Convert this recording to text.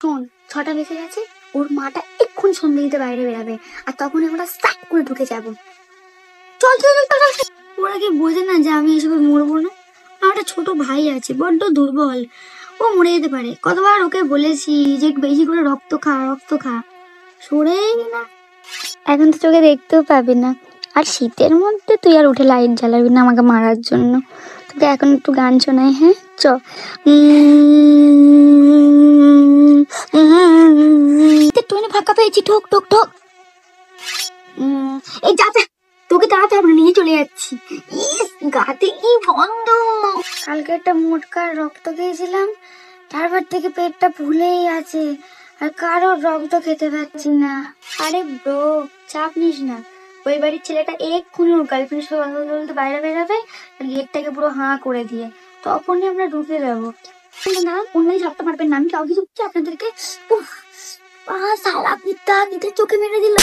শোন, 6টা বেজে গেছে, ওর মাটা এক্ষুনি সন্ধ্যে দিতে বাইরে বেরাবে, আর তখন আমরা সাট করে ঢুকে যাবো। চল চল চল চল, চল। ওরা কি বোঝে না যে আমি এসবে মরবো না? আমার একটা ছোট ভাই আছে, বড্ড দুর্বল, ও মরে যেতে পারে। কতবার ওকে বলেছি যে বেশি করে রক্ত খা, রক্ত খা, সরেই না। এখন তো চোখে দেখতেও পাবি না, আর শীতের মধ্যে তুই আর উঠে লাইট জ্বালাবি না আমাকে মারার জন্য। তোকে এখন একটু গান শোনাই, হ্যাঁ চ। ট্রেনে ফাঁকা পেয়েছি, ঠোক ঠোক ঠোক। এই যা যা, তোকে তাড়াতে হবে না, নিয়ে চলে যাচ্ছি। ইস, গাতে কি বন্ধ। কালকে একটা মোটকার রক্ত খেয়েছিলাম, তারপর থেকে পেটটা ফুলেই আছে, আর কারোর রক্ত খেতে পাচ্ছি না। আরে ব্রো, চাপ নিস না, ওই বাড়ির ছেলেটা এক্ষুনি ওর গার্লফ্রেন্ডের সাথে কথা বলতে বাইরে বেরাবে, আর গেটটাকে পুরো হাঁ করে দিয়ে তখনই আমরা ঢুকে যাবো। না, অন্যায় ঝাপটা মারবেন না, আমি কাউকে ঢুকছি আপনাদেরকে। উফ, সালা পিতা চোখে মেরে দিল।